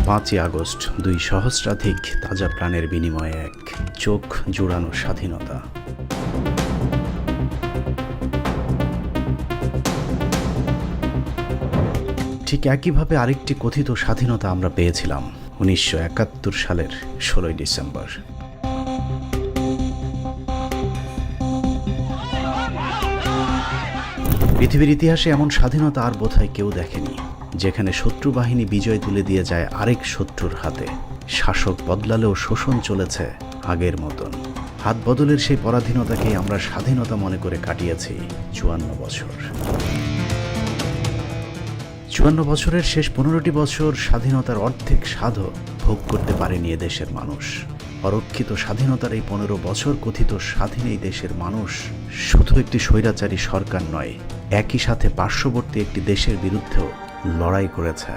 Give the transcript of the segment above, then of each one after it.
5ই August 2 সহস্রাধিক তাজা প্রাণের বিনিময়ে এক চোখ জুড়ানো স্বাধীনতা। ঠিক একইভাবে আরেকটি কথিত স্বাধীনতা আমরা পেয়েছিলাম 1971 সালের 16ই ডিসেম্বর। পৃথিবীর ইতিহাসে এমন স্বাধীনতা আর বোধহয় কেউ দেখেনি, যেখানে শত্রু বাহিনী বিজয় তুলে দিয়ে যায় আরেক শত্রুর হাতে। শাসক বদলালেও শোষণ চলেছে আগের মতন। হাত বদলের সেই পরাধীনতাকেই আমরা স্বাধীনতা মনে করে কাটিয়েছি 54 বছর। 54 বছরের শেষ 15টি বছর স্বাধীনতার অর্ধেক স্বাদও ভোগ করতে পারেনি এদেশের মানুষ। অরক্ষিত স্বাধীনতার এই 15 বছর কথিত স্বাধীন এই দেশের মানুষ শুধু একটি স্বৈরাচারী সরকার নয়, একই সাথে পার্শ্ববর্তী একটি দেশের বিরুদ্ধেও লড়াই করেছে,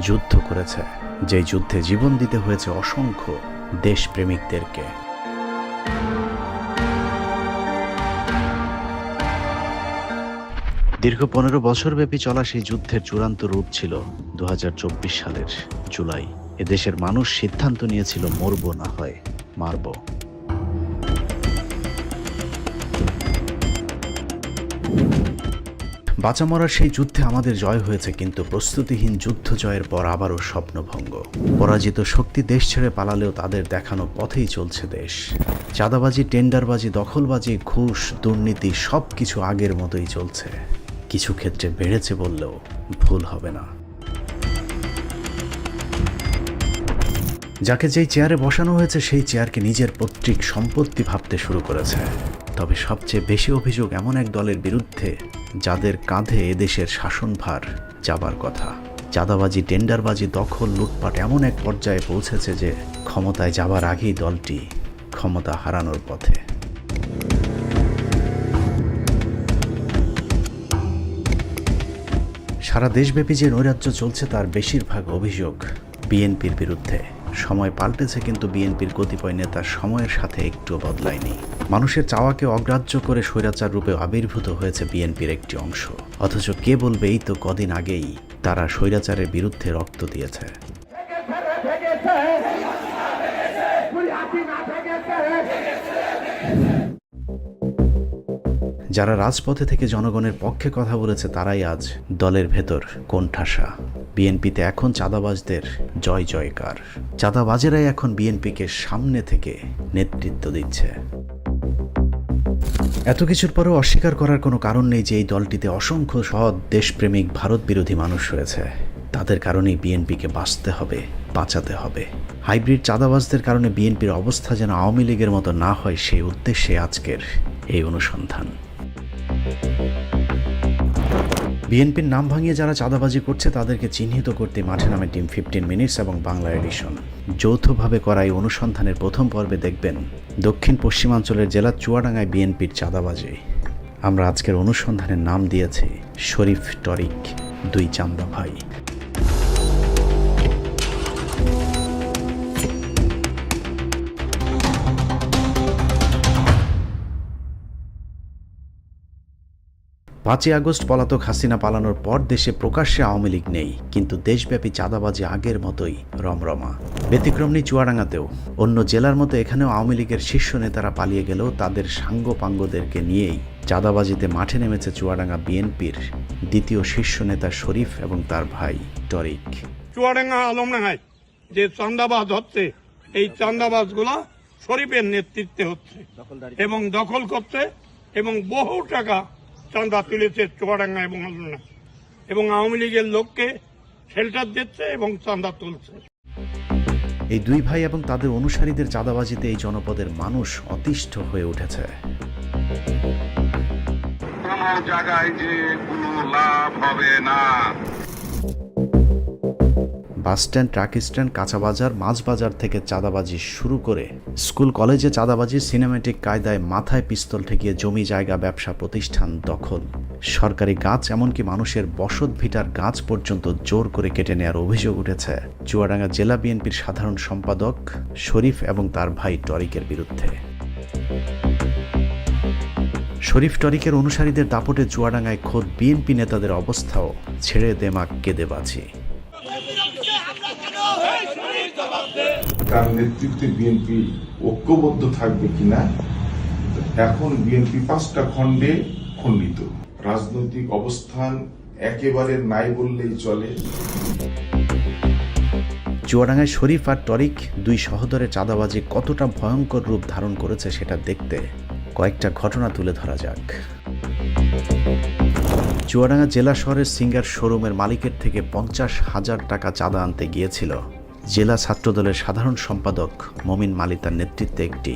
যুদ্ধ করেছে, যেই যুদ্ধে জীবন দিতে হয়েছে অসংখ্য দেশপ্রেমিকদেরকে। দীর্ঘ 15 বছরব্যাপী চলা সেই যুদ্ধের চূড়ান্ত রূপ ছিল 2024 সালের জুলাই। এদেশের মানুষ সিদ্ধান্ত নিয়েছিল মরব না হয় মারব। বাঁচা মরার সেই যুদ্ধে আমাদের জয় হয়েছে, কিন্তু প্রস্তুতিহীন যুদ্ধ জয়ের পর আবারও স্বপ্নভঙ্গ। পরাজিত শক্তি দেশ ছেড়ে পালালেও তাদের দেখানো পথেই চলছে দেশ। চাঁদাবাজি, টেন্ডারবাজি, দখলবাজি, ঘুষ, দুর্নীতি সবকিছু আগের মতোই চলছে। কিছু ক্ষেত্রে বেড়েছে বললেও ভুল হবে না। যাকে যেই চেয়ারে বসানো হয়েছে সেই চেয়ারকে নিজের পৈতৃক সম্পত্তি ভাবতে শুরু করেছে। তবে সবচেয়ে বেশি অভিযোগ এমন এক দলের বিরুদ্ধে যাদের কাঁধে এদেশের শাসনভার যাবার কথা। চাঁদাবাজি, টেন্ডারবাজি, দখল, লুটপাট এমন এক পর্যায়ে পৌঁছেছে যে ক্ষমতায় যাবার আগেই দলটি ক্ষমতা হারানোর পথে। সারা দেশব্যাপী যে নৈরাজ্য চলছে তার বেশিরভাগ অভিযোগ বিএনপির বিরুদ্ধে। সময় পাল্টেছে, কিন্তু বিএনপির কতিপয় নেতার সময়ের সাথে একটু বদলায়নি। মানুষের চাওয়াকে অগ্রাহ্য করে স্বৈরাচার রূপে আবির্ভূত হয়েছে বিএনপির একটি অংশ। অথচ কে বলবে এই তো কদিন আগেই তারা স্বৈরাচারের বিরুদ্ধে রক্ত দিয়েছে। যারা রাজপথে থেকে জনগণের পক্ষে কথা বলেছে তারাই আজ দলের ভেতর কোণঠাসা। বিএনপিতে এখন চাঁদাবাজদের জয় জয়কার। চাঁদাবাজেরাই এখন বিএনপিকে সামনে থেকে নেতৃত্ব দিচ্ছে। এত কিছুর পরেও অস্বীকার করার কোনো কারণ নেই যে এই দলটিতে অসংখ্য সৎ দেশপ্রেমিক ভারত বিরোধী মানুষ রয়েছে। তাদের কারণেই বিএনপিকে বাঁচতে হবে, বাঁচাতে হবে। হাইব্রিড চাঁদাবাজদের কারণে বিএনপির অবস্থা যেন আওয়ামী লীগের মতো না হয়, সেই উদ্দেশ্যে আজকের এই অনুসন্ধান। বিএনপির নাম ভাঙিয়ে যারা চাঁদাবাজি করছে তাদেরকে চিহ্নিত করতে মাঠে নামে টিম 15 মিনিটস এবং বাংলা এডিশন। যৌথভাবে করা এই অনুসন্ধানের প্রথম পর্বে দেখবেন দক্ষিণ পশ্চিমাঞ্চলের জেলা চুয়াডাঙ্গায় বিএনপির চাঁদাবাজি। আমরা আজকের অনুসন্ধানের নাম দিয়েছি শরীফ টরিক, দুই চান্দা ভাই। পাঁচই আগস্ট পলাতক হাসিনা পালানোর পর দেশে প্রকাশ্যে আওয়ামী লীগ নেই, কিন্তু দেশব্যাপী চাঁদাবাজি আগের মতোই রমরমা। ব্যতিক্রম নেই চুয়াডাঙ্গাতেও। অন্য জেলার মতো এখানেও আওয়ামী লীগের শীর্ষ নেতারা পালিয়ে গেলেও তাদের সাঙ্গপাঙ্গদেরকে নিয়েই চাঁদাবাজিতে মাঠে নেমেছে চুয়াডাঙ্গা বিএনপির দ্বিতীয় শীর্ষ নেতা শরীফ এবং তার ভাই টরিক। চুয়াডাঙ্গা আলমডাঙ্গায় যে চাঁদাবাজ হচ্ছে, এই চাঁদাবাজগুলা শরীফের নেতৃত্বে হচ্ছে এবং দখল করছে এবং বহু টাকা চাঁদা তুলেছে চুয়াডাঙ্গা এবং আলমডাঙ্গা, এবং আওয়ামী লীগের লোককে শেল্টার দিচ্ছে এবং চাঁদা তুলছে। এই দুই ভাই এবং তাদের অনুসারীদের চাঁদাবাজিতে এই জনপদের মানুষ অতিষ্ঠ হয়ে উঠেছে। কোন জায়গায় যে কোনো লাভ হবে না। বাসস্ট্যান্ড, ট্রাক স্ট্যান্ড, কাঁচা বাজার, মাছ বাজার থেকে চাঁদাবাজি শুরু করে স্কুল কলেজে চাঁদাবাজি, সিনেমেটিক কায়দায় মাথায় পিস্তল ঠেকিয়ে জমি জায়গা, ব্যবসা প্রতিষ্ঠান দখল, সরকারি গাছ, এমনকি মানুষের বসত ভিটার গাছ পর্যন্ত জোর করে কেটে নেওয়ার অভিযোগ উঠেছে চুয়াডাঙ্গা জেলা বিএনপির সাধারণ সম্পাদক শরীফ এবং তার ভাই টরিকের বিরুদ্ধে। শরীফ টরিকের অনুসারীদের দাপটে চুয়াডাঙ্গায় খোদ বিএনপি নেতাদের অবস্থাও ছেড়ে দেমাক কেঁদে বাঁচি। তার নেতৃত্বে বিএনপি ঐক্যবদ্ধ থাকবে কিনা। এখন বিএনপি 5টা খণ্ডে খণ্ডিত, রাজনৈতিক অবস্থান একেবারে নাই বললেই চলে। চুয়াডাঙ্গায় শরীফ আর টরিক দুই সহোদরে চাঁদাবাজি কতটা ভয়ঙ্কর রূপ ধারণ করেছে সেটা দেখতে কয়েকটা ঘটনা তুলে ধরা যাক। চুয়াডাঙ্গা জেলা শহরের সিঙ্গার শোরুমের মালিকের থেকে 50,000 টাকা চাঁদা আনতে গিয়েছিল জেলা ছাত্রদলের সাধারণ সম্পাদক মমিন মালিতার নেতৃত্বে একটি।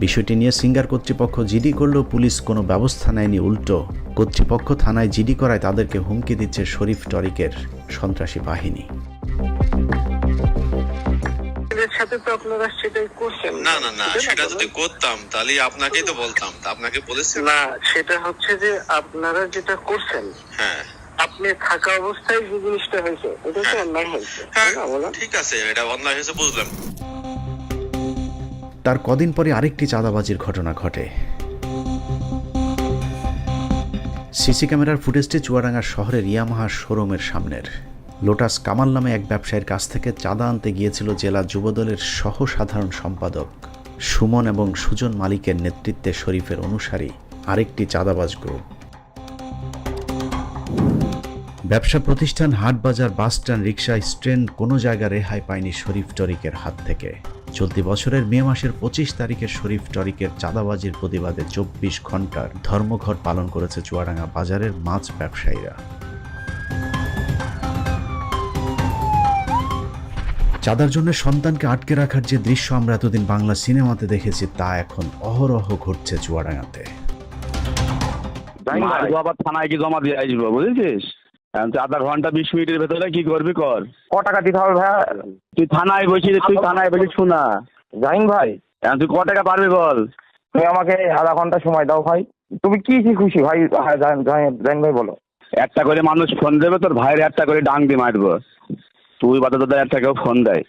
বিষয়টি নিয়ে সিঙ্গার কর্তৃপক্ষ জিডি করলেও পুলিশ কোনো ব্যবস্থা নেয়নি, উল্টো কর্তৃপক্ষ থানায় জিডি করায় তাদেরকে হুমকি দিচ্ছে শরীফ টরিকের সন্ত্রাসী বাহিনী। না না না, সেটা যদি করতাম তাহলে আপনাকেই তো বলতাম, আপনাকে বলেছি না। সেটা হচ্ছে যে আপনারা যেটা করছেন, হ্যাঁ আপনি থাকা অবস্থায় যে জিনিসটা হয়েছে এটা তো অন্যায় হয়েছে। হ্যাঁ ঠিক আছে, এটা অন্যায় হয়েছে বুঝলাম। তার কদিন পরে আরেকটি চাঁদাবাজির ঘটনা ঘটে। সিসি ক্যামেরার ফুটেজটি চুয়াডাঙ্গা শহরের ইয়ামাহা শোরুমের সামনের। লোটাস কামাল নামে এক ব্যবসায়ীর কাছ থেকে চাঁদা আনতে গিয়েছিল জেলা যুবদলের সহ সাধারণ সম্পাদক সুমন এবং সুজন মালিকের নেতৃত্বে শরীফের অনুসারী আরেকটি চাঁদাবাজ গ্রুপ। ব্যবসা প্রতিষ্ঠান, হাটবাজার, বাসস্ট্যান্ড, রিক্সা স্ট্যান্ড কোনো জায়গা রেহাই পায়নি শরীফ টরিকের হাত থেকে। চলতি বছরের মে মাসের 25 তারিখে শরীফ টরিকের চাঁদাবাজির প্রতিবাদে 24 ঘন্টার ধর্মঘট পালন করেছে চুয়াডাঙ্গা বাজারের মাছ ব্যবসায়ীরা। চাঁদার জন্য সন্তানকে আটকে রাখার যে দৃশ্য আমরা এতদিন বাংলা সিনেমাতে দেখেছি তা এখন অহরহ ঘটছে চুয়াডাঙ্গাতে। আবার থানায় কি জমা দিয়ে আসবো বুঝেছিস? আধা ঘন্টা 20 মিনিটের ভেতরে কি করবি কর। ক টাকা দিতে হবে ভাই? তুই থানায় বসে শোনা জাহিন ভাই, তুই ক টাকা পারবি বল। তুমি আমাকে আধা ঘন্টা সময় দাও ভাই। তুমি কি কি খুশি ভাই? জাহিন ভাই বলো। একটা করে মানুষ ফোন দেবে, তোর ভাইয়ের একটা করে ডাং দিয়ে মারবো। তুই বাদে তোদের একটা কেউ ফোন দেয়,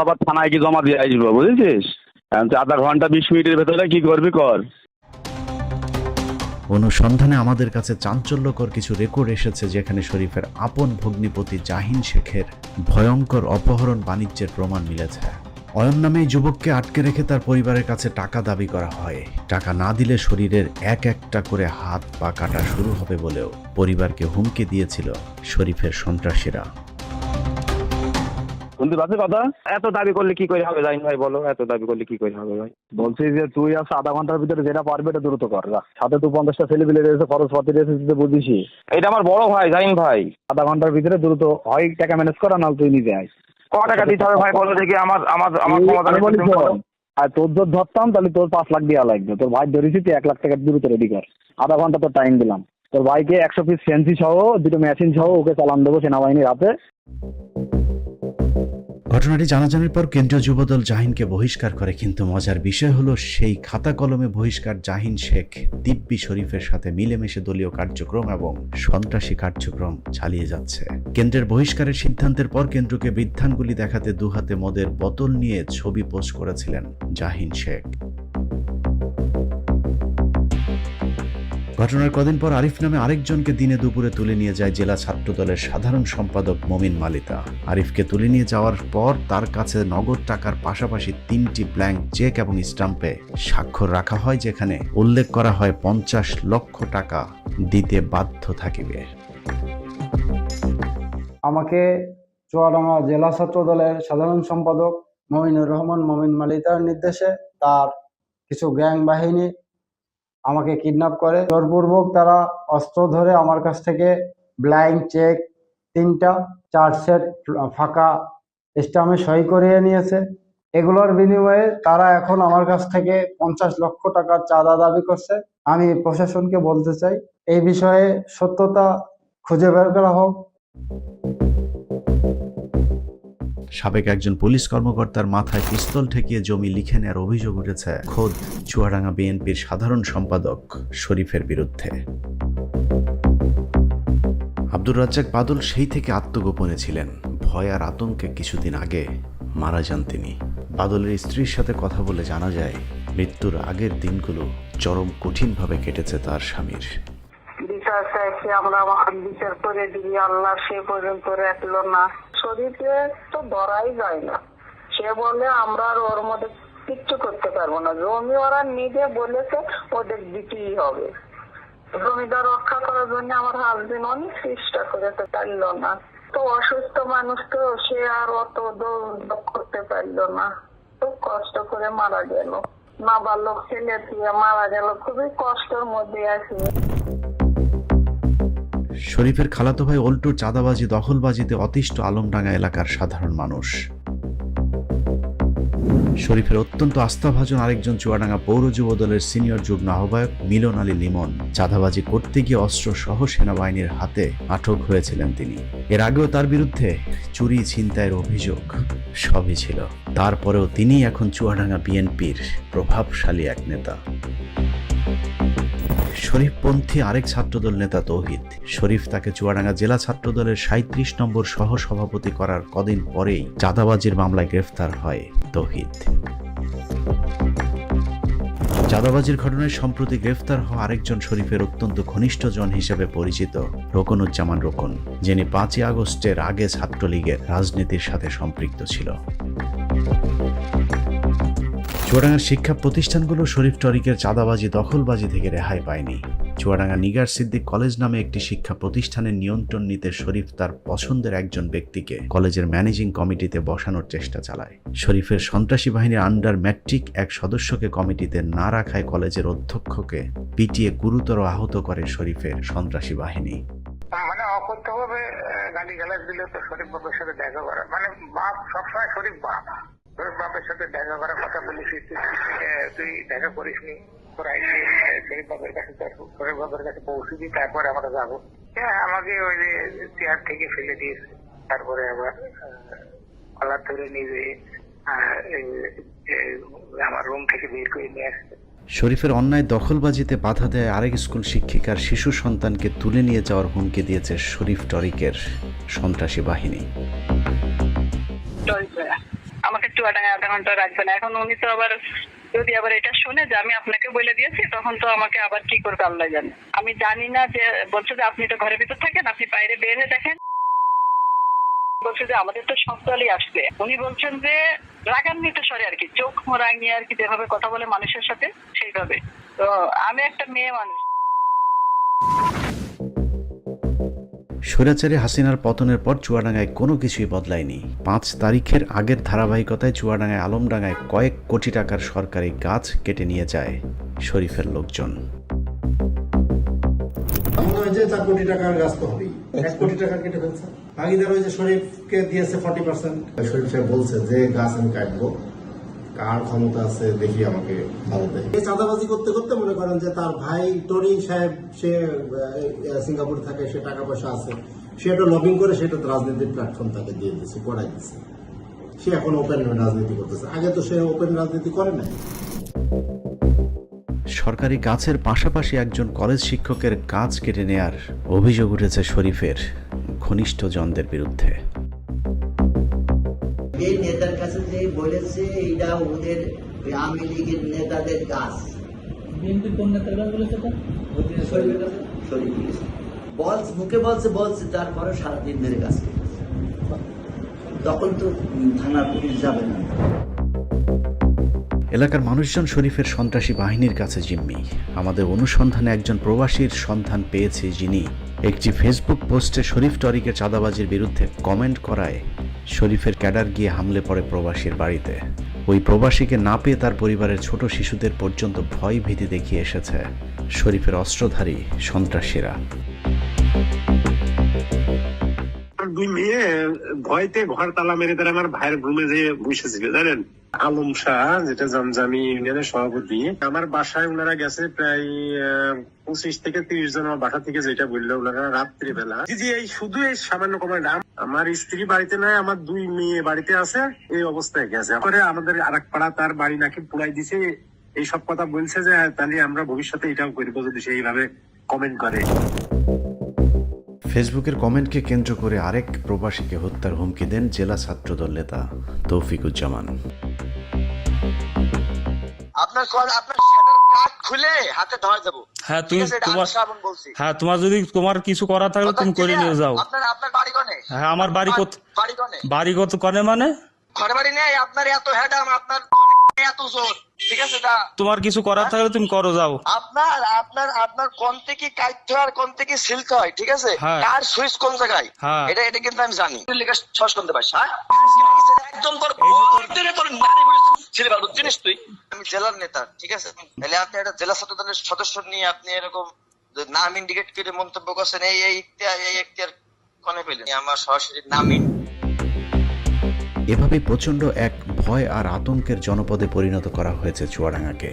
আবার থানায় কি জমা দিয়ে আসবো বুঝেছিস? আধা ঘন্টা 20 মিনিটের ভেতরে কি করবি কর। অনুসন্ধানে আমাদের কাছে চাঞ্চল্যকর কিছু রেকর্ড এসেছে যেখানে শরীফের আপন ভগ্নিপতি জাহিন শেখের ভয়ঙ্কর অপহরণ বাণিজ্যের প্রমাণ মিলেছে। অয়ন নামে এই যুবককে আটকে রেখে তার পরিবারের কাছে টাকা দাবি করা হয়। টাকা না দিলে শরীরের এক একটা করে হাত পা কাটা শুরু হবে বলেও পরিবারকে হুমকি দিয়েছিল শরীফের সন্ত্রাসীরা। শুনতে পাচ্ছি কথা? এত দাবি করলে কি করে হবে জাহিন ভাই বলো? এত দাবি করলে কি করে হবে ভাই? বলছি যে তুই আজ আধা ঘন্টার ভিতরে যেটা পারবে এটা দ্রুত কর। সাথে তুই 50টা ছেলে পেলে রয়েছে, খরচ পাতি রয়েছে, বুঝিস। এটা আমার বড় ভাই জাহিন ভাই। আধা ঘন্টার ভিতরে দ্রুত হয় টাকা ম্যানেজ করা, নাহলে তুই নিজে আয়। ক টাকা দিতে হবে ভাই বলো দেখি? আমার আর তোর যদি ধরতাম তাহলে তোর 5 লাখ দেওয়া লাগবে। তোর ভাই ধরেছি, তুই 1 লাখ টাকা দ্রুত রেডি কর। আধা ঘন্টা তোর টাইম দিলাম। তোর ভাইকে 100 পিস ফ্যান্সি সহ 2টো মেশিন সহ ওকে চালান দেবো সেনাবাহিনীর হাতে। ঘটনাটি জানাজানির পর কেন্দ্রীয় যুবদল জাহিনকে বহিষ্কার করে, কিন্তু মজার বিষয় হলো সেই খাতা কলমে বহিষ্কার জাহিন শেখ দিব্যি শরীফের সাথে মিলেমিশে দলীয় কার্যক্রম এবং সন্ত্রাসী কার্যক্রম চালিয়ে যাচ্ছে। কেন্দ্রের বহিষ্কারের সিদ্ধান্তের পর কেন্দ্রকে বৃদ্ধাঙ্গুলি দেখাতে দুহাতে মদের বোতল নিয়ে ছবি পোস্ট করেছিলেন জাহিন শেখ। ঘটনার কদিন পর আরিফ নামে আরেকজনকে দিনে দুপুরে তুলে নিয়ে যায় জেলা ছাত্রদলের সাধারণ সম্পাদক মমিন মালিতা। আরিফকে তুলে নিয়ে যাওয়ার পর তার কাছে নগদ টাকার পাশাপাশি 3টি ব্ল্যাঙ্ক চেক এবং স্টাম্পে স্বাক্ষর রাখা হয়, যেখানে উল্লেখ করা হয় 50 লক্ষ টাকা দিতে বাধ্য থাকিবে। আমাকে চুয়াডাঙ্গা জেলা ছাত্রদলের সাধারণ সম্পাদক মমিনুর রহমান মমিন মালিতার নির্দেশে তার কিছু গ্যাং বাহিনী আমাকে কিডন্যাপ করে। জোরপূর্বক তারা অস্ত্র ধরে আমার কাছ থেকে ব্ল্যাঙ্ক চেক 3টা, 4 সেট ফাঁকা স্টাম্পে সই করিয়ে নিয়েছে। এগুলোর বিনিময়ে তারা এখন আমার কাছ থেকে 50 লক্ষ টাকার চাঁদা দাবি করছে। আমি প্রশাসনকে বলতে চাই এই বিষয়ে সত্যতা খুঁজে বের করা হোক। সাবেক একজন পুলিশ কর্মকর্তার মাথায় পিস্তল ঠেকিয়ে জমি লিখে নেওয়ার অভিযোগ উঠেছে খোদ চুয়াডাঙ্গা বিএনপির সাধারণ সম্পাদক শরীফের বিরুদ্ধে। আব্দুর রাজ্জাক বাদল সেই থেকে আত্মগোপনে ছিলেন। ভয় আর আতঙ্কে কিছুদিন আগে মারা যান তিনি। বাদলের স্ত্রীর সাথে কথা বলে জানা যায় মৃত্যুর আগের দিনগুলো চরম কঠিনভাবে কেটেছে তার স্বামীর। বিচার চাইছি আমরা, বিচার করে দিবি আল্লাহ, সে পর্যন্ত রাখলো না। শরীরে তো ধরাই যায় না, সে বলে আমরা আর ওর মধ্যে কিচ্ছু করতে পারবো না, জমি ওরা নিজে বলেছে ওদের দিতেই হবে। জমিদার রক্ষা করার জন্য আমার হাজবেন্ড অনেক চেষ্টা করেছে, পারলো না। তো অসুস্থ মানুষ তো, সে আর অত দৌড় করতে পারলো না, খুব কষ্ট করে মারা গেল। নাবালক ছেলে দিয়ে মারা গেল, খুবই কষ্টের মধ্যে আছে। শরীফের খালাতো ভাই অল্টু চাঁদাবাজি দখলবাজিতে অতিষ্ঠ আলমডাঙ্গা এলাকার সাধারণ মানুষ। শরীফের অত্যন্ত আস্থাভাজন আরেকজন চুয়াডাঙ্গা পৌর যুব দলের সিনিয়র যুগ্ম আহ্বায়ক মিলন আলী লিমন চাঁদাবাজি করতে গিয়ে অস্ত্র সহ সেনাবাহিনীর হাতে আটক হয়েছিলেন তিনি। এর আগেও তার বিরুদ্ধে চুরি ছিনতাইয়ের অভিযোগ সবই ছিল। তারপরেও তিনি এখন চুয়াডাঙ্গা বিএনপির প্রভাবশালী এক নেতা। শরীফপন্থী আরেক ছাত্রদল নেতা তৌহিদ শরীফ তাকে চুয়াডাঙ্গা জেলা ছাত্রদলের 37 নম্বর সহ সভাপতি করার কদিন পরেই চাঁদাবাজির মামলায় গ্রেফতার হয় তৌহিদ। চাঁদাবাজির ঘটনায় সম্প্রতি গ্রেফতার হওয়া আরেকজন শরীফের অত্যন্ত ঘনিষ্ঠজন হিসেবে পরিচিত রোকনুজ্জামান রোকন, যিনি 5ই আগস্টের আগে ছাত্রলীগের রাজনীতির সাথে সম্পৃক্ত ছিল। চুয়াডাঙ্গার শিক্ষা প্রতিষ্ঠানগুলো শরীফ টরিকের চাঁদাবাজি দখলবাজি থেকে রেহাই পায়নি। চুয়াডাঙ্গা নিগার সিদ্দিক কলেজ নামে একটি শিক্ষা প্রতিষ্ঠানের নিয়ন্ত্রণ নিতে শরীফ তার পছন্দের একজন ব্যক্তিকে কলেজের ম্যানেজিং কমিটিতে বসানোর চেষ্টা চালায়। শরীফের সন্ত্রাসী বাহিনীর আন্ডার ম্যাট্রিক এক সদস্যকে কমিটিতে না রাখায় কলেজের অধ্যক্ষকে পিটিয়ে গুরুতর আহত করে শরীফের সন্ত্রাসী বাহিনী। মানে অকথ্যভাবে গালিগালাজ দিলে তো শরীফ বাপের সাথে দেখা করা, মানে বাপ সবসময় শরীফ বাপ, শরীফ বাপের সাথে দেখা করার কথা বলেছিস, তুই দেখা করিসনি, তোর আইসি শরীফ বাপের কাছে, শরীফ বাপের কাছে পৌঁছেছি, তারপরে আমরা যাবো। হ্যাঁ, আমাকে ওই যে চেয়ার থেকে ফেলে দিয়েছে, তারপরে আবার কলার ধরে নিয়ে আমার রুম থেকে বের করে নিয়ে আসছে। শরীফের অন্যায় দখলবাজিতে বাধা দেয় আরেক স্কুল শিক্ষিকার শিশু সন্তানকে তুলে নিয়ে যাওয়ার হুমকি দিয়েছে শরীফ টরিকের সন্ত্রাসী বাহিনী। আমাকে চুয়াডাঙ্গা আধা ঘন্টা রাখবে না, এখন উনি তো আবার যদি আবার এটা শুনে যে আমি আপনাকে বলে দিয়েছি, তখন তো আমাকে আবার কি করবে আল্লাহ জানে। আমি জানি না, যে বলছে যে আপনি তো ঘরের ভিতর থাকেন, আপনি বাইরে বের হয়ে দেখেন। বলছে যে আমাদের তো সব দলই আসবে। উনি বলছেন যে রাগান্বিত স্বরে আর কি, চোখ রাঙিয়ে আর কি, যেভাবে কথা বলে মানুষের সাথে সেইভাবে। তো আমি একটা মেয়ে মানুষ। স্বৈরাচারী হাসিনার পতনের পর চুয়াডাঙ্গায় কোনো কিছুই বদলায়নি। 5 তারিখের আগের ধারাবাহিকতায় চুয়াডাঙ্গায় আলমডাঙ্গায় কয়েক কোটি টাকার সরকারি গাছ কেটে নিয়ে যায় শরীফের লোকজন। 4 কোটি টাকার গাছ তো হবেই, 1 কোটি টাকা কেটে ফেলছে। ভাগিদার ওই যে শরীফকে দিয়েছে 40%। শরীফ সাহেব বলছে যে গাছ আমি কাটবো, কার ক্ষমতা আছে দেখি আমাকে ভালো দেয়। এই চাঁদাবাজি করতে করতে মনে করেন যে তার ভাই টনি সাহেব, সে সিঙ্গাপুরে থাকে, সে টাকা পয়সা আছে, সে একটা লবিং করে সেটা রাজনীতির প্ল্যাটফর্ম তাকে দিয়ে দিচ্ছে, করাই দিচ্ছে। সে এখন ওপেন রাজনীতি করতেছে, আগে তো সে ওপেন রাজনীতি করে নাই। সরকারি গাছের পাশাপাশি একজন কলেজ শিক্ষকের গাছ কেটে নেয়ার অভিযোগ উঠেছে শরীফের ঘনিষ্ঠজনদের বিরুদ্ধে। এই নেতার কাছে যে বলেছে এটা ওদের আওয়ামী লীগের নেতাদের গাছ। বিএনপি কোন নেতার গাছ বলেছে? শরীফের কাছে, শরীফ বলছে, মুখে বলছে, তারপরে সারাদিন ধরে গাছ কেটেছে। তখন তো থানার পুলিশ যাবে না। এলাকার মানুষজন শরীফের সন্ত্রাসী বাহিনীর কাছে জিম্মি। আমাদের অনুসন্ধানে একজন প্রবাসীর সন্ধান পেয়েছি, যিনি একটি ফেসবুক পোস্টে শরীফ টরিকের চাঁদাবাজির বিরুদ্ধে কমেন্ট করায় শরীফের ক্যাডার গিয়ে হামলে পড়ে প্রবাসীর বাড়িতে। ওই প্রবাসীকে না পেয়ে তার পরিবারের ছোট শিশুদের পর্যন্ত ভয় ভীতি দেখিয়ে এসেছে শরীফের অস্ত্রধারী সন্ত্রাসীরা। 2 মেয়ে ভয়তে ঘর তালা মেরে তারা আমার ভাইয়ের রুমে যেয়ে বসেছিল, জানেন। আলম শাহ, যেটা জমজামি ইউনিয়নের সভাপতি, আমার বাসায় ওনারা গেছে প্রায় 25 থেকে 30 জন আমার বাসা থেকে, যেটা বললো ওনারা রাত্রিবেলা। জি, এই শুধু এই সামান্য কমান্ড, আমার স্ত্রী বাড়িতে নাই, আমার 2 মেয়ে বাড়িতে আছে, এই অবস্থায় গেছে। পরে আমাদের আরেক পাড়া তার বাড়ি নাকি পুড়াই দিছে, এই সব কথা বলছে যে তাহলে আমরা ভবিষ্যতে এটাও করবো যদি সে এইভাবে কমেন্ট করে। ফেসবুকের কমেন্টকে কেন্দ্র করে আরেক প্রবাসীকে হত্যার হুমকি দেন জেলা ছাত্রদল নেতা তৌফিকুজ্জামান। আপনার শাটার কাট খুলে হাতে ধরে দেব। হ্যাঁ, তোমার যদি তোমার কিছু করা থাকলে তুমি করে নিয়ে যাও। আপনার বাড়ি কোনে? হ্যাঁ, আমার বাড়ি বাড়ি কত কোনে মানে ঘর বাড়ি নেই, আপনার এত হ্যাডাম, আপনার এত জোর, ঠিক আছে? তোমার কিছু করার থাকলে তুমি করো, যাও। আপনার আপনার আপনার কোন থেকে কাটতে হয় আর কোন থেকে সিল্ক হয়, ঠিক আছে? কার সুইচ কোন জায়গায়, এটা এটা কিন্তু আমি জানি। লেখা সস করতে পারিস, হ্যাঁ? একদম তোর নারী ছেলে ভালো জিনিস তুই। আমি জেলার নেতা, ঠিক আছে? তাহলে আপনি একটা জেলা ছাত্র দলের সদস্য নিয়ে আপনি এরকম নাম ইন্ডিকেট করে মন্তব্য করছেন, এই ইখতিয়ার কোনে পেলেন? আমার সরাসরি নাম এভাবে প্রচণ্ড এক ভয় আর আতঙ্কের জনপদে পরিণত করা হয়েছে চুয়াডাঙ্গাকে।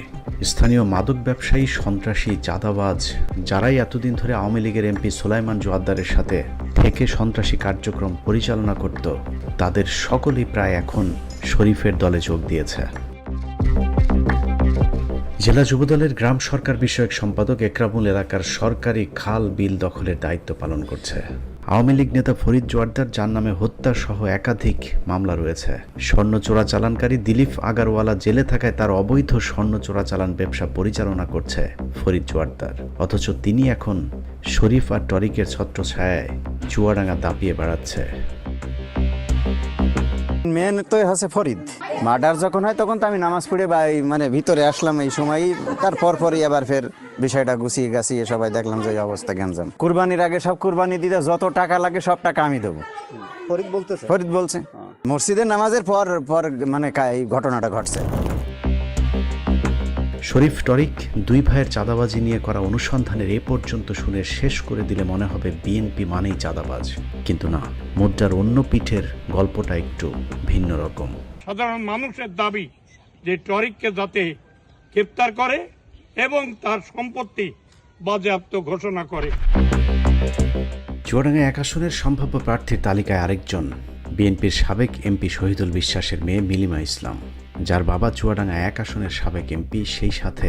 স্থানীয় মাদক ব্যবসায়ী, সন্ত্রাসী, চাঁদাবাজ যারাই এতদিন ধরে আওয়ামী লীগের এমপি সুলাইমান জোয়াদ্দারের সাথে থেকে সন্ত্রাসী কার্যক্রম পরিচালনা করত, তাদের সকলেই প্রায় এখন শরীফের দলে যোগ দিয়েছে। জেলা যুবদলের গ্রাম সরকার বিষয়ক সম্পাদক একরামুল এলাকার সরকারি খাল বিল দখলের দায়িত্ব পালন করছে। আওয়ামী লীগ নেতা ফরিদ জোয়ার্দার, যার নামে হত্যা সহ একাধিক মামলা রয়েছে। স্বর্ণ চোরাচালানকারী দিলীপ আগারওয়ালা জেলে থাকায় তার অবৈধ স্বর্ণ চোরাচালান ব্যবসা পরিচালনা করছে ফরিদ জোয়ার্দার, অথচ তিনি এখন শরীফ আর টরিকের ছত্রছায়ায় চুয়াডাঙ্গা দাপিয়ে বেড়াচ্ছে। মেন তো হচ্ছে ফরিদ। মার্ডার যখন হয় তখন তো আমি নামাজ পড়ে বা মানে ভিতরে আসলাম, এই সময়ই তারপর পরই আবার ফের বিষয়টা গুছিয়ে গাছিয়ে সবাই দেখলাম যে অবস্থা গ্যাঞ্জাম। কুরবানির আগে সব কুরবানি দিতে যত টাকা লাগে সব টাকা আমি দেবো, ফরিদ বলছে। মসজিদের নামাজের পর পর মানে এই ঘটনাটা ঘটছে। শরীফ টরিক দুই ভাইয়ের চাঁদাবাজি নিয়ে করা অনুসন্ধানের এ পর্যন্ত শুনে শেষ করে দিলে মনে হবে বিএনপি মানেই চাঁদাবাজ, কিন্তু না, মুদ্রার অন্য পিঠের গল্পটা একটু ভিন্ন রকম। সাধারণ মানুষের দাবি যে টরিককে যাতে গ্রেপ্তার করে এবং তার সম্পত্তি বাজেয়াপ্ত ঘোষণা করে। চুয়াডাঙ্গা 1 আসনের সম্ভাব্য প্রার্থীর তালিকায় আরেকজন বিএনপির সাবেক এমপি শহীদুল বিশ্বাসের মেয়ে মিলিমা ইসলাম, যার বাবা চুয়াডাঙ্গা 1 আসনের সাবেক এমপি, সেই সাথে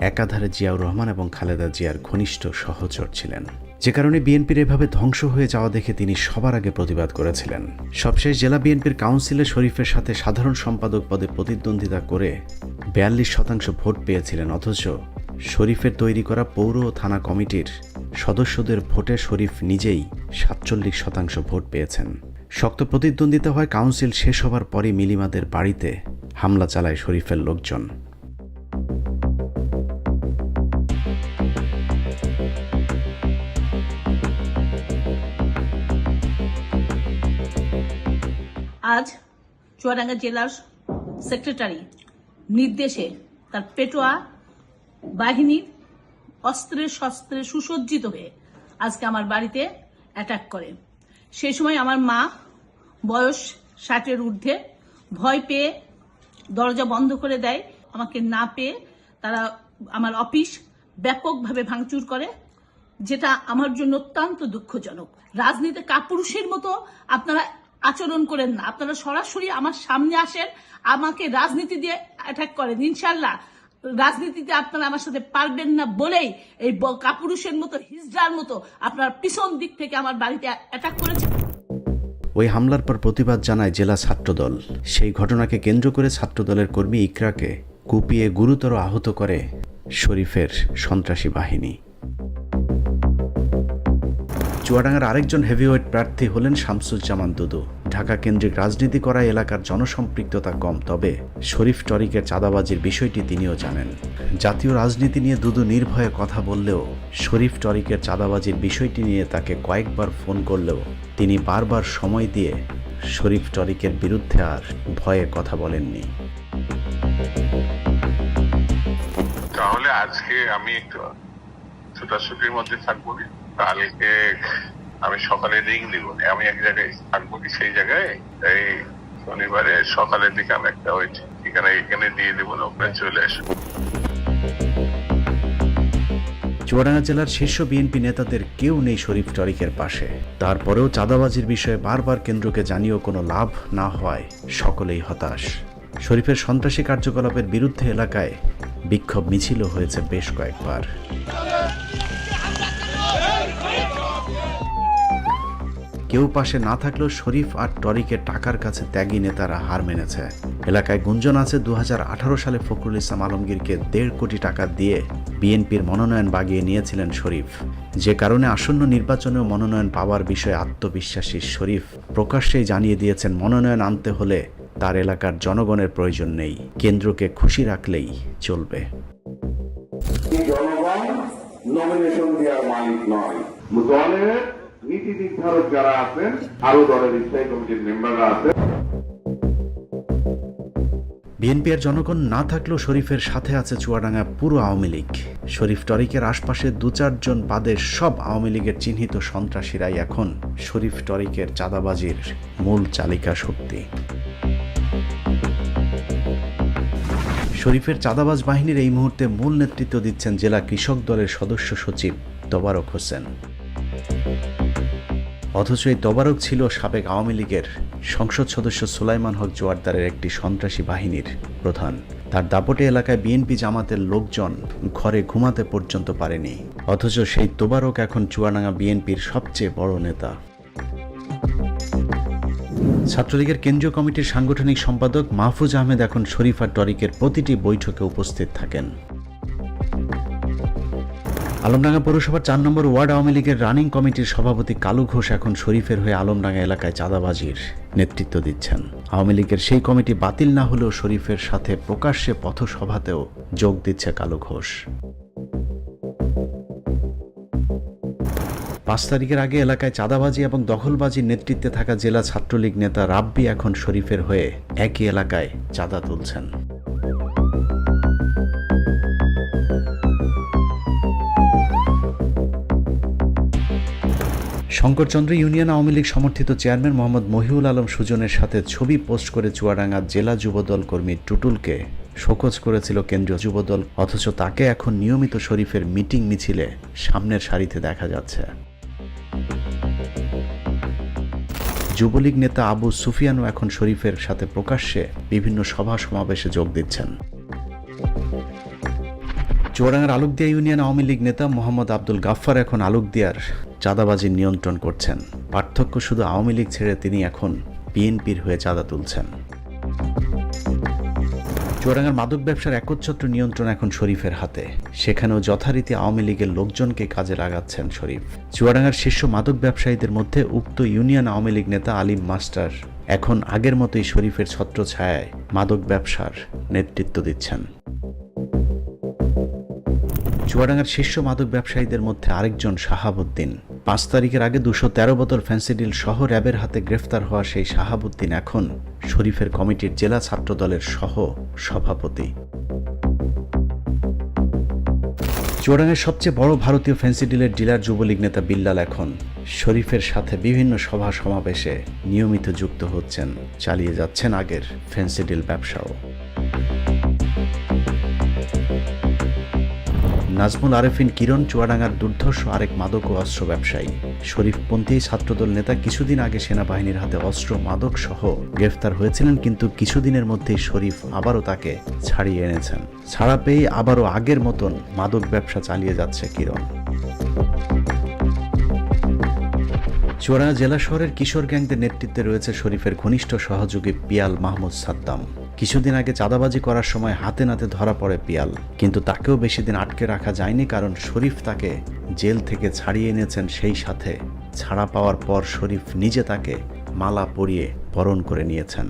একাধারে জিয়াউর রহমান এবং খালেদা জিয়ার ঘনিষ্ঠ সহচর ছিলেন। যে কারণে বিএনপির এভাবে ধ্বংস হয়ে যাওয়া দেখে তিনি সবার আগে প্রতিবাদ করেছিলেন। সবশেষ জেলা বিএনপির কাউন্সিলে শরীফের সাথে সাধারণ সম্পাদক পদে প্রতিদ্বন্দ্বিতা করে 42% ভোট পেয়েছিলেন, অথচ শরীফের তৈরি করা পৌর ও থানা কমিটির সদস্যদের ভোটে শরীফ নিজেই 47% ভোট পেয়েছেন। শক্ত প্রতিদ্বন্দ্বিতা হয়। কাউন্সিল শেষ হবার পরই মিলিমাদের বাড়িতে হামলা চালায় শরীফের লোকজন। আজ চুয়াডাঙ্গা জেলার সেক্রেটারি নির্দেশে তার পেটোয়া বাহিনীর অস্ত্রে শস্ত্রে সুসজ্জিত হয়ে আজকে আমার বাড়িতে অ্যাটাক করে। সেই সময় আমার মা, বয়স 60-এর ঊর্ধ্বে, ভয় পেয়ে দরজা বন্ধ করে দেয়। আমাকে না পেয়ে তারা আমার অফিস ব্যাপকভাবে ভাঙচুর করে, যেটা আমার জন্য অত্যন্ত দুঃখজনক। রাজনীতি কাপুরুষের মতো আপনারা আচরণ করেন না, আপনারা সরাসরি আমার সামনে আসেন, আমাকে রাজনীতি দিয়ে অ্যাটাক করেন। ইনশাল্লাহ রাজনীতিতে আপনারা আমার সাথে পারবেন না বলেই এই কাপুরুষের মতো, হিজড়ার মতো আপনার পিছন দিক থেকে আমার বাড়িতে অ্যাটাক করেছেন। ওই হামলার পর প্রতিবাদ জানায় জেলা ছাত্রদল। সেই ঘটনাকে কেন্দ্র করে ছাত্রদলের কর্মী ইকরাকে কুপিয়ে গুরুতর আহত করে শরীফের সন্ত্রাসী বাহিনী। চুয়াডাঙ্গার আরেকজন হেভিওয়েট প্রার্থী হলেন শামসুজ্জামান দুদু। ঢাকা কেন্দ্রিক রাজনীতি করা এলাকার জনসম্পৃক্ততা কম, তবে শরীফ টরিকের চাঁদাবাজির বিষয়টি তিনিও জানেন। জাতীয় রাজনীতি নিয়ে দুদু নির্ভয়ে কথা বললেও শরীফ টরিকের চাঁদাবাজির বিষয়টি নিয়ে তাকে কয়েকবার ফোন করলেও তিনি বারবার সময় দিয়ে শরীফ টরিকের বিরুদ্ধে আর ভয়ে কথা বলেননি। তাহলে আজকে আমি একটু ছোটাছুটির মধ্যে থাকবো, কালকে আমি সকালে রিং দিব, আমি এক জায়গায় থাকবো, সেই জায়গায় এই শনিবারে সকালের দিকে আমি একটা ওই ঠিকানা এখানে দিয়ে দেবো, ওখানে চলে আসবো। চুয়াডাঙ্গা জেলার শীর্ষ বিএনপি নেতাদের কেউ নেই শরীফ টরিকের পাশে। তারপরেও চাঁদাবাজির বিষয়ে বারবার কেন্দ্রকে জানিয়েও কোনো লাভ না হওয়ায় সকলেই হতাশ। শরীফের সন্ত্রাসী কার্যকলাপের বিরুদ্ধে এলাকায় বিক্ষোভ মিছিলও হয়েছে বেশ কয়েকবার। কেউ পাশে না থাকলেও শরীফ আর টরিকের টাকার কাছে ত্যাগী নেতারা হার মেনেছে। এলাকায় গুঞ্জন আছে 2018 সালে ফখরুল ইসলাম আলমগীরকে 1.5 কোটি টাকা দিয়ে বিএনপির মনোনয়ন বাগিয়ে নিয়েছিলেন শরীফ। যে কারণে আসন্ন নির্বাচনেও মনোনয়ন পাওয়ার বিষয়ে আত্মবিশ্বাসী শরীফ প্রকাশ্যেই জানিয়ে দিয়েছেন, মনোনয়ন আনতে হলে তার এলাকার জনগণের প্রয়োজন নেই, কেন্দ্রকে খুশি রাখলেই চলবে। জনগণ নমিনেশন দেওয়ার মালিক নয়, দলের নীতি নির্ধারক যারা আছেন, আরো দলের স্থায়ী কমিটির মেম্বাররা আছেন। বিএনপি এর জনগণ না থাকলেও শরীফের সাথে আছে চুয়াডাঙ্গা পুরো আওয়ামী লীগ। শরীফ টরিকের আশপাশে 2-4 জন বাদে সব আওয়ামী লীগের চিহ্নিত সন্ত্রাসীরাই এখন শরীফ টরিকের চাঁদাবাজির মূল চালিকা শক্তি। শরীফের চাঁদাবাজ বাহিনীর এই মুহূর্তে মূল নেতৃত্ব দিচ্ছেন জেলা কৃষক দলের সদস্য সচিব তোবারক হোসেন। অথচ এই তোবারক ছিল সাবেক আওয়ামী লীগের সংসদ সদস্য সুলাইমান হক জোয়ারদারের একটি সন্ত্রাসী বাহিনীর প্রধান। তার দাপটে এলাকায় বিএনপি জামাতের লোকজন ঘরে ঘুমাতে পর্যন্ত পারেনি, অথচ সেই তোবারক এখন চুয়াডাঙ্গা বিএনপির সবচেয়ে বড় নেতা। ছাত্রলীগের কেন্দ্রীয় কমিটির সাংগঠনিক সম্পাদক মাহফুজ আহমেদ এখন শরীফ আর টরিকের প্রতিটি বৈঠকে উপস্থিত থাকেন। আলমডাঙ্গা পৌরসভার 4 নম্বর ওয়ার্ড আওয়ামী লীগের রানিং কমিটির সভাপতি কালু ঘোষ এখন শরীফের হয়ে আলমডাঙ্গা এলাকায় চাঁদাবাজির নেতৃত্ব দিচ্ছেন। আওয়ামী লীগের সেই কমিটি বাতিল না হলেও শরীফের সাথে প্রকাশ্যে পথসভাতেও যোগ দিচ্ছে কালু ঘোষ। 5 তারিখের আগে এলাকায় চাঁদাবাজি এবং দখলবাজির নেতৃত্বে থাকা জেলা ছাত্রলীগ নেতা রাব্বি এখন শরীফের হয়ে একই এলাকায় চাঁদা তুলছেন। শঙ্করচন্দ্র ইউনিয়ন আওয়ামী লীগ সমর্থিত চেয়ারম্যান মোহাম্মদ মহিউল আলম সুজনের সাথে ছবি পোস্ট করে চুয়াডাঙ্গা জেলা যুবদল কর্মী টুটুলকে শোকজ করেছিল কেন্দ্রীয় যুবদল, অথচ তাকে এখন নিয়মিত শরীফের মিটিং মিছিলে সামনের সারিতে দেখা যাচ্ছে। যুবলীগ নেতা আবু সুফিয়ানও এখন শরীফের সাথে প্রকাশ্যে বিভিন্ন সভা সমাবেশে যোগ দিচ্ছেন। চুয়াডাঙ্গার আলুকদিয়া ইউনিয়ন আওয়ামী লীগ নেতা মোহাম্মদ আব্দুল গাফফার এখন আলুকদিয়ার চাঁদাবাজি নিয়ন্ত্রণ করছেন। পার্থক্য শুধু আওয়ামী লীগ ছেড়ে তিনি এখন বিএনপির হয়ে চাঁদা তুলছেন। চুয়াডাঙ্গার মাদক ব্যবসার একচ্ছত্র নিয়ন্ত্রণ এখন শরীফের হাতে, সেখানেও যথারীতি আওয়ামী লীগের লোকজনকে কাজে লাগাচ্ছেন শরীফ। চুয়াডাঙ্গার শীর্ষ মাদক ব্যবসায়ীদের মধ্যে উক্ত ইউনিয়ন আওয়ামী লীগ নেতা আলিম মাস্টার এখন আগের মতোই শরীফের ছত্রছায়ায় মাদক ব্যবসার নেতৃত্ব দিচ্ছেন। চুয়াডাঙ্গার শীর্ষ মাদক ব্যবসায়ীদের মধ্যে আরেকজন শাহাবুদ্দিন। 5 তারিখের আগে 213 বোতল ফেন্সিডিল সহ র্যাবের হাতে গ্রেফতার হওয়া সেই শাহাবুদ্দিন এখন শরীফের কমিটির জেলা ছাত্র দলের সহ সভাপতি। চুয়াডাঙ্গার সবচেয়ে বড় ভারতীয় ফেন্সিডিলের ডিলার যুবলীগ নেতা বিল্লাল এখন শরীফের সাথে বিভিন্ন সভা সমাবেশে নিয়মিত যুক্ত হচ্ছেন, চালিয়ে যাচ্ছেন আগের ফেন্সিডিল ব্যবসাও। নাজমুল আরেফিন কিরণ চুয়াডাঙ্গার দুর্ধর্ষ আরেক মাদক ও অস্ত্র ব্যবসায়ী। শরীফপন্থী ছাত্রদল নেতা কিছুদিন আগে সেনাবাহিনীর হাতে অস্ত্র মাদক সহ গ্রেফতার হয়েছিলেন, কিন্তু কিছুদিনের মধ্যেই শরীফ আবারও তাকে ছাড়িয়ে এনেছেন। ছাড়া পেয়ে আবারও আগের মতন মাদক ব্যবসা চালিয়ে যাচ্ছে কিরণ। চুয়াডাঙ্গা জেলা শহরের কিশোর গ্যাংদের নেতৃত্বে রয়েছে শরীফের ঘনিষ্ঠ সহযোগী পিয়াল মাহমুদ সাদ্দাম। কিছুদিন আগে চাঁদাবাজি করার সময় হাতে নাতে ধরা পড়ে পিয়াল, কিন্তু তাকেও বেশি দিন আটকে রাখা যায়নি, কারণ শরীফ তাকে জেল থেকে ছাড়িয়ে এনেছেন। সেই সাথে ছাড়া পাওয়ার পর শরীফ নিজে তাকে মালা পরিয়ে বরণ করে নিয়েছেন।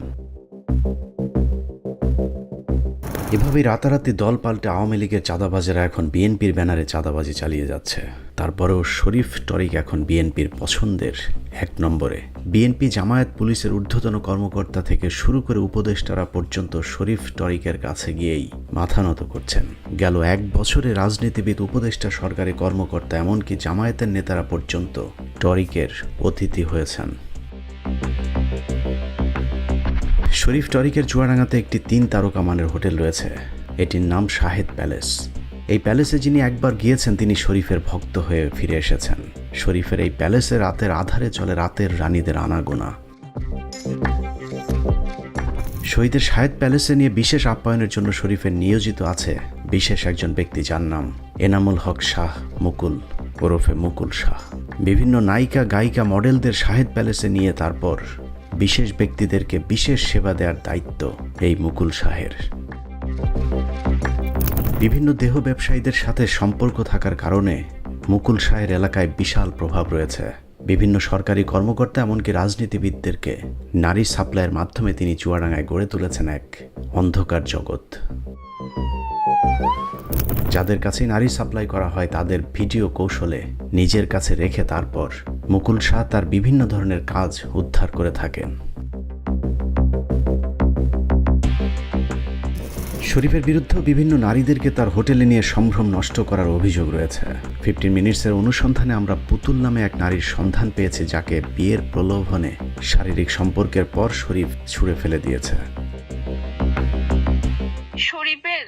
এভাবেই রাতারাতি দল পাল্টে আওয়ামী লীগের চাঁদাবাজেরা এখন বিএনপির ব্যানারে চাঁদাবাজি চালিয়ে যাচ্ছে। তারপরেও শরীফ টরিক এখন বিএনপির পছন্দের 1 নম্বরে। বিএনপি জামায়াত পুলিশের ঊর্ধ্বতন কর্মকর্তা থেকে শুরু করে উপদেষ্টারা পর্যন্ত শরীফ টরিকের কাছে গিয়েই মাথা নত করছেন। গেল 1 বছরে রাজনীতিবিদ, উপদেষ্টা, সরকারি কর্মকর্তা, এমনকি জামায়াতের নেতারা পর্যন্ত টরিকের অতিথি হয়েছেন। শরীফ টরিকের চুয়াডাঙ্গাতে একটি 3 তারকা মানের হোটেল রয়েছে। এটির নাম শাহেদ প্যালেস। এই প্যালেসে যিনি একবার গিয়েছেন তিনি শরীফের ভক্ত হয়ে ফিরে এসেছেন। শরীফের এই প্যালেসে রাতের আধারে চলে রাতের রানীদের আনাগোনা। শহীদের শাহেদ প্যালেসে নিয়ে বিশেষ আপ্যায়নের জন্য শরীফের নিয়োজিত আছে বিশেষ একজন ব্যক্তি, যার নাম এনামুল হক শাহ মুকুল ওরফে মুকুল শাহ। বিভিন্ন নায়িকা, গায়িকা, মডেলদের শাহেদ প্যালেসে নিয়ে তারপর বিশেষ ব্যক্তিদেরকে বিশেষ সেবা দেওয়ার দায়িত্ব এই মুকুল শাহের। বিভিন্ন দেহ ব্যবসায়ীদের সাথে সম্পর্ক থাকার কারণে মুকুল শাহের এলাকায় বিশাল প্রভাব রয়েছে। বিভিন্ন সরকারি কর্মকর্তা এমনকি রাজনীতিবিদদেরকে নারী সাপ্লাইয়ের মাধ্যমে তিনি চুয়াডাঙ্গায় গড়ে তুলেছেন এক অন্ধকার জগৎ। যাদের কাছে নারী সাপ্লাই করা হয় তাদের ভিডিও কৌশলে নিজের কাছে রেখে তারপর মুকুল শাহ তার বিভিন্ন ধরনের কাজ উদ্ধার করে থাকেন। শরীফের বিরুদ্ধেও বিভিন্ন নারীদেরকে তার হোটেলে নিয়ে সম্ভ্রম নষ্ট করার অভিযোগ রয়েছে। 15 মিনিটসের অনুসন্ধানে আমরা পুতুল নামে এক নারীর সন্ধান পেয়েছি, যাকে বিয়ের প্রলোভনে শারীরিক সম্পর্কের পর শরীফ ছুঁড়ে ফেলে দিয়েছে। শরীফের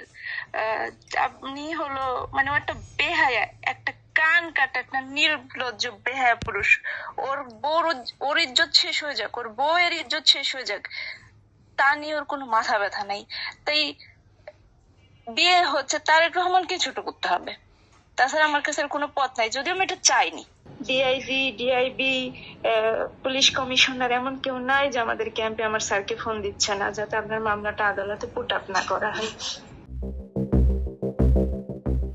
আপনি হলো মানে একটা বেহায়া, একটা কান কাটা, একটা নির্লজ্জ বেহায়া পুরুষ। ওর ইজ্জত শেষ হয়ে যাক, ওর বউয়ের ইজ্জত শেষ হয়ে যাক, তা নিয়ে ওর কোনো মাথা ব্যথা নাই। তাই বিয়ে হচ্ছে, তারেক রহমানকে ছোট করতে হবে, তাছাড়া আমার কাছে কোনো পথ নাই। যদিও আমি এটা চাইনি। ডিআইজি, ডিআইবি, পুলিশ কমিশনার এমন কেউ নাই যে আমাদের ক্যাম্পে আমার স্যারকে ফোন দিচ্ছে না যাতে আপনার মামলাটা আদালতে পুট আপ না করা হয়।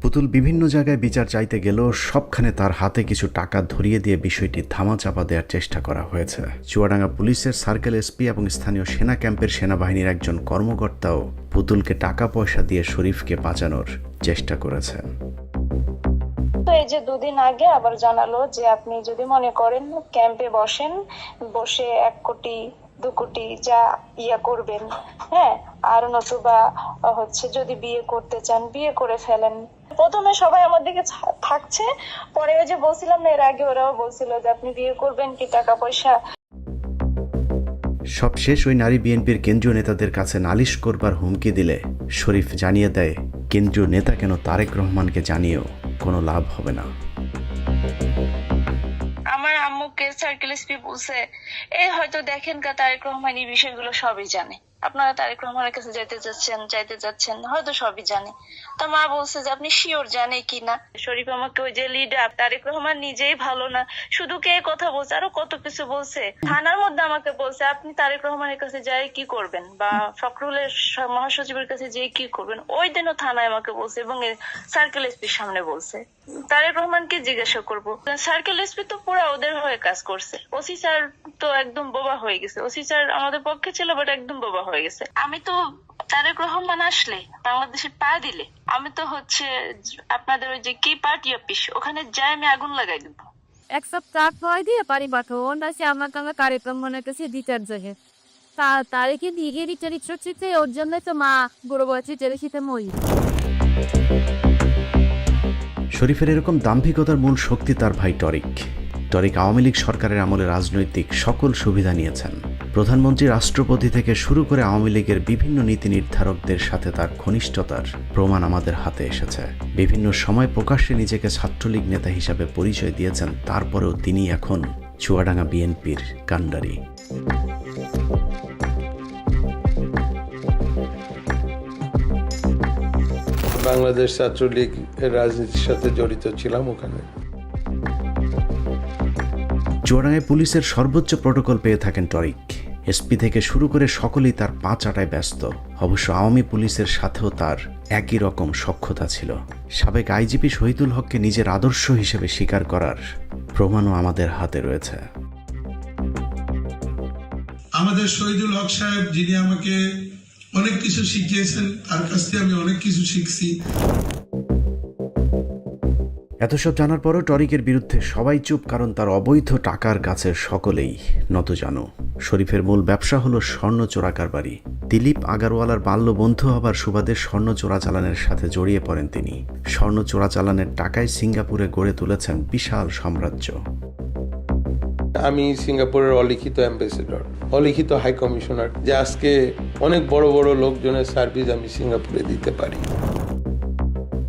পুতুল বিভিন্ন জায়গায় বিচার চাইতে গেলেও সবখানে তার হাতে কিছু টাকা ধরিয়ে দিয়ে বিষয়টি ধামাচাপা দেওয়ার চেষ্টা করা হয়েছে। চুয়াডাঙ্গা পুলিশের সার্কেল এসপি এবং স্থানীয় সেনা ক্যাম্পের সেনাবাহিনীর একজন কর্মকর্তাও পুতুলকে টাকা পয়সা দিয়ে শরীফকে বাঁচানোর চেষ্টা করেছেন। তো এই যে 2 দিন আগে আবার জানালো যে আপনি যদি মনে করেন ক্যাম্পে বসে 1 কোটি 2 কোটি যা ইয়া করবেন, হ্যাঁ, আর নতুবা হচ্ছে যদি বিয়ে করতে চান বিয়ে করে ফেলেন। প্রথমে সবাই আমার দিকে থাকছে, পরে ওই যে বলছিলাম না এর আগে, ওরাও বলছিল যে আপনি বিয়ে করবেন কি টাকা পয়সা। সবশেষ ওই নারী বিএনপির কেন্দ্রীয় নেতাদের কাছে নালিশ করবার হুমকি দিলে শরীফ জানিয়ে দেয় কেন্দ্রীয় নেতা কেন তারেক রহমানকে জানিয়েও কোনো লাভ হবে না। আমার আম্মুকে সার্কেল এসপি বলছে, এই হয়তো দেখেন তারেক রহমান এই বিষয়গুলো সবই জানে, আপনারা তারেক রহমানের কাছে চাইতে যাচ্ছেন হয়তো সবই জানে। তা মা বলছে যে আপনি শিওর জানে কিনা। শরীফ আমাকে ওই যে লিডার তারেক রহমান নিজেই ভালো না, শুধু কে কথা বলছে, আরো কত কিছু বলছে। থানার মধ্যে আমাকে বলছে আপনি তারেক রহমানের কাছে যাই কি করবেন, বা ফখরুলের মহাসচিবের কাছে যেয়ে কি করবেন। ওই দিনও থানায় আমাকে বলছে এবং সার্কেল এসপির সামনে বলছে। তারেক রহমানকে জিজ্ঞাসা করবো, সার্কেল এসপি তো পুরো ওদের হয়ে কাজ করছে। ওসি স্যার তো একদম বোবা হয়ে গেছে, ওসি স্যার আমাদের পক্ষে ছিল বাট একদম বোবা হয়ে গেছে। আমি তো তারেক রহমান আসলে বাংলাদেশে পা দিলে আমি তো হচ্ছে আপনাদের ওই যে কি পার্টি অফিস ওখানে যাই আমি আগুন লাগাই দিব। 1 সপ্তাহ পর দিয়ে পারি পাঠাবো না সে আমার কার্যক্রম মনে কাছে দিতার জায়গায় তারিখে দিয়ে রিটার ইচ্ছে ওর জন্য তো মা বড় বয়সে চেলে শীতে মই। শরীফের এরকম দাম্ভিকতার মূল শক্তি তার ভাই টরিক। টরিক আওয়ামী লীগ সরকারের আমলে রাজনৈতিক সকল সুবিধা নিয়েছেন। প্রধানমন্ত্রী, রাষ্ট্রপতি থেকে শুরু করে আওয়ামী লীগের বিভিন্ন নীতি নির্ধারকদের সাথে তার ঘনিষ্ঠতার প্রমাণ আমাদের হাতে এসেছে। বিভিন্ন সময় প্রকাশ্যে নিজেকে ছাত্রলীগ নেতা হিসাবে পরিচয় দিয়েছেন, তারপরেও তিনি এখন চুয়াডাঙ্গা বিএনপির কাণ্ডারি। বাংলাদেশ ছাত্রলীগ এর রাজনীতির সাথে জড়িত ছিলাম ওখানে। চুয়াডাঙ্গায় পুলিশের সর্বোচ্চ প্রটোকল পেয়ে থাকেন টরিক। এসপি থেকে শুরু করে সকলেই তার পা চাটায় ব্যস্ত। অবশ্য আওয়ামী পুলিশের সাথেও তার একই রকম সখ্যতা ছিল। সাবেক আইজিপি শহীদুল হককে নিজের আদর্শ হিসেবে স্বীকার করার প্রমাণও আমাদের হাতে রয়েছে। আমাদের শহীদুল হক সাহেব, যিনি আমাকে অনেক কিছু শিখিয়েছেন, তার কাছ থেকে আমি অনেক কিছু শিখছি। এত সব জানার পরও টরিকের বিরুদ্ধে সবাই চুপ, কারণ তার অবৈধ টাকার কাছে সকলেই নতজানু। শরীফের মূল ব্যবসা হলো স্বর্ণ চোরা কারবারি। দিলীপ আগারওয়ালার বাল্য বন্ধু হবার সুবাদে স্বর্ণ চোরাচালানের সাথে জড়িয়ে পড়েন তিনি। স্বর্ণ চোরাচালানের টাকায় সিঙ্গাপুরে গড়ে তুলেছেন বিশাল সাম্রাজ্য। আমি সিঙ্গাপুরের অলিখিত অ্যাম্বাসেডর, অলিখিত হাই কমিশনার, যে আজকে অনেক বড় বড় লোকজনের সার্ভিস আমি সিঙ্গাপুরে দিতে পারি।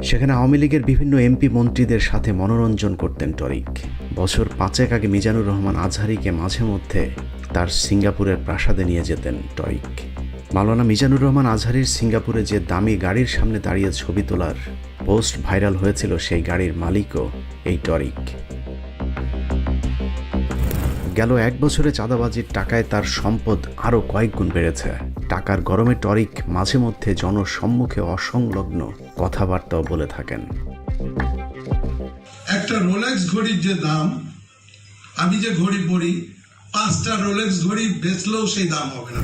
সেখানে আওয়ামী লীগের বিভিন্ন এমপি মন্ত্রীদের সাথে মনোরঞ্জন করতেন টরিক। বছর 5 আগে মিজানুর রহমান আজহারিকে মাঝে মধ্যে তার সিঙ্গাপুরের প্রাসাদে নিয়ে যেতেন টরিক। মাওলানা মিজানুর রহমান আজহারির সিঙ্গাপুরে যে দামি গাড়ির সামনে দাঁড়িয়ে ছবি তোলার পোস্ট ভাইরাল হয়েছিল, সেই গাড়ির মালিকও এই টরিক। গেল 1 বছরে চাঁদাবাজির টাকায় তার সম্পদ আরও কয়েক গুণ বেড়েছে। টাকার গরমে টরিক মাঝে মধ্যে জনসম্মুখে অসংলগ্ন কথাবার্তাও বলে থাকেন। একটা রোলেক্স ঘড়ির যে দাম আমি যে ঘড়ি পরি 5টা রোলেক্স ঘড়ি বেচলেও সেই দাম হবে না।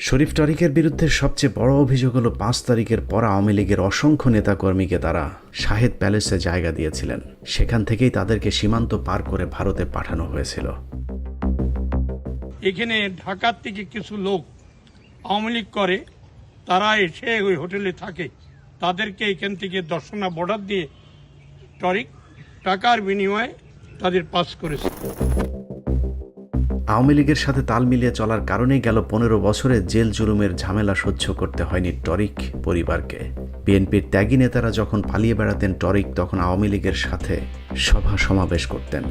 শরীফ টরিকের বিরুদ্ধে সবচেয়ে বড় অভিযোগ হলো 5 তারিখের পর আওয়ামী লীগের অসংখ্য নেতাকর্মীকে তারা শাহেদ প্যালেসে জায়গা দিয়েছিলেন। সেখান থেকেই তাদেরকে সীমান্ত পার করে ভারতে পাঠানো হয়েছিল। এখানে ঢাকার থেকে কিছু লোক আওয়ামী লীগ করে, তারা এসে ওই হোটেলে থাকে, তাদেরকে এখান থেকে দর্শনা বর্ডার দিয়ে টরিক টাকার বিনিময়ে তাদের পাস করেছে। আওয়ামী লীগের সাথে তাল মিলিয়ে চলার কারণেই গেল 15 বছরে জেল জুলুমের ঝামেলা সহ্য করতে হয়নি টরিক পরিবারকে। বিএনপির ত্যাগী নেতারা যখন পালিয়ে বেড়াতেন টরিক তখন আওয়ামী লীগের সাথে সভা সমাবেশ করতেন।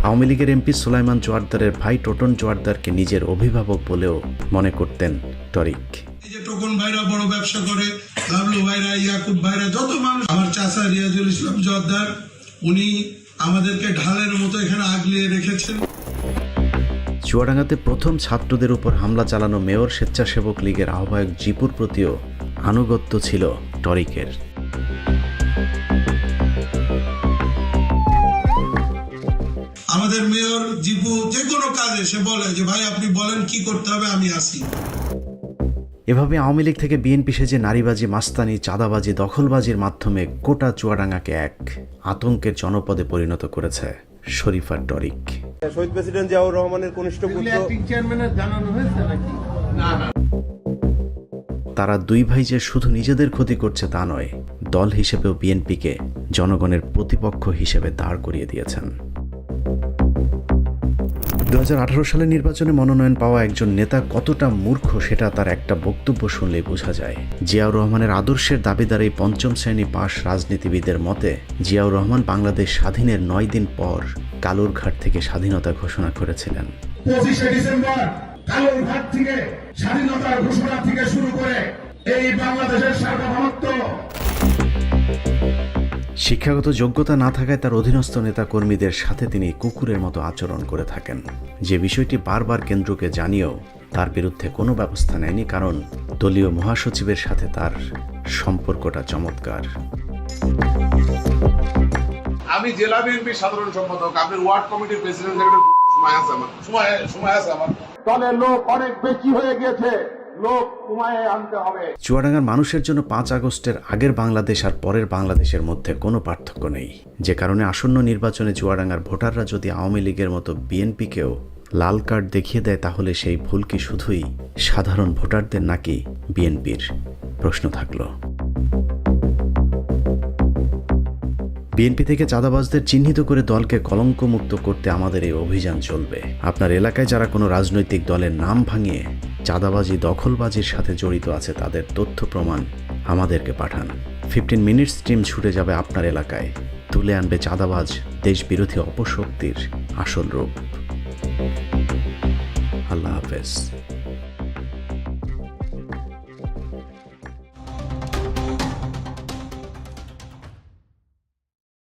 আওয়ামী লীগের এমপি সুলাইমান জোয়ারদারের ভাই টোটন জোয়ারদারকে নিজের অভিভাবক বলেও মনে করতেন টরিক। এই যে টোকন ভাইরা বড় ব্যবসা করে, লাভলু ভাইরা, ইয়াকুব ভাইরা, যত মানুষ, আমার চাচা রিয়াজুল ইসলাম জোয়ারদার, উনি আমাদেরকে ঢালের মতো এখানে আগলিয়ে রেখেছেন। চুয়াডাঙ্গাতে প্রথম ছাত্রদের উপর হামলা চালানো মেয়র স্বেচ্ছাসেবক লীগের আহ্বায়ক জিপুর প্রতিও আনুগত্য ছিল টরিকের। আমাদের মেয়র জিপু যে কোনো কাজে সে বলে যে ভাই আপনি বলেন কি করতে হবে, আমি আসি। এভাবে আওয়ামী লীগ থেকে বিএনপি সেজে নারীবাজি, মাস্তানি, চাঁদাবাজি, দখলবাজির মাধ্যমে গোটা চুয়াডাঙ্গাকে এক আতঙ্কের জনপদে পরিণত করেছে শরীফ আর টরিক। শহীদ প্রেসিডেন্ট জিয়াউর রহমানের কনিষ্ঠ পুত্র। তারা দুই ভাই যে শুধু নিজেদের ক্ষতি করছে তা নয়, দল হিসেবেও বিএনপিকে জনগণের প্রতিপক্ষ হিসেবে দাঁড় করিয়ে দিয়েছেন। 2018 সালের নির্বাচনে মনোনয়ন পাওয়া একজন নেতা কতটা মূর্খ সেটা তার একটা বক্তব্য শুনলেই বোঝা যায়। জিয়াউর রহমানের আদর্শের দাবিদার এই 5ম শ্রেণী পাশ রাজনীতিবিদের মতে জিয়াউর রহমান বাংলাদেশ স্বাধীনের 9 দিন পর কালুরঘাট থেকে স্বাধীনতা ঘোষণা করেছিলেন। 25শে ডিসেম্বর কালুরঘাট থেকে স্বাধীনতার ঘোষণা থেকে শুরু করে এই বাংলাদেশের সার্বভৌমত্ব। শিক্ষাগত যোগ্যতা না থাকায় তার অধীনস্থ নেতা কর্মীদের সাথে তিনি কুকুরের মতো আচরণ করে থাকেন। যে বিষয়টি বারবার কেন্দ্রকে জানিয়েও তার বিরুদ্ধে কোনো ব্যবস্থা নেয়নি, কারণ দলীয় মহাসচিবের সাথে তার সম্পর্কটা চমৎকার। আমি জেলা বিএনপির সাধারণ সম্পাদক, আপনার ওয়ার্ড কমিটির প্রেসিডেন্ট, সময় আছে আমার দলের লোক অনেক বেশি হয়ে গিয়েছে, লোক কমায় আনতে হবে। চুয়াডাঙ্গার মানুষের জন্য 5 আগস্টের আগের বাংলাদেশ আর পরের বাংলাদেশের মধ্যে কোনো পার্থক্য নেই। যে কারণে আসন্ন নির্বাচনে চুয়াডাঙ্গার ভোটাররা যদি আওয়ামী লীগের মতো বিএনপিকেও লাল কার্ড দেখিয়ে দেয় তাহলে সেই ভুল কি শুধুই সাধারণ ভোটারদের নাকি বিএনপির? প্রশ্ন থাকলো। বিএনপি থেকে চাঁদাবাজদের চিহ্নিত করে দলকে কলঙ্কমুক্ত করতে আমাদের এই অভিযান চলবে। আপনার এলাকায় যারা কোনো রাজনৈতিক দলের নাম ভাঙিয়ে চাঁদাবাজি, দখলবাজির সাথে জড়িত আছে তাদের তথ্য প্রমাণ আমাদেরকে পাঠান। 15 মিনিটস টিম ছুটে যাবে আপনার এলাকায়, তুলে আনবে চাঁদাবাজ, দেশবিরোধী অপশক্তির আসল রূপ। আল্লাহ হাফেজ।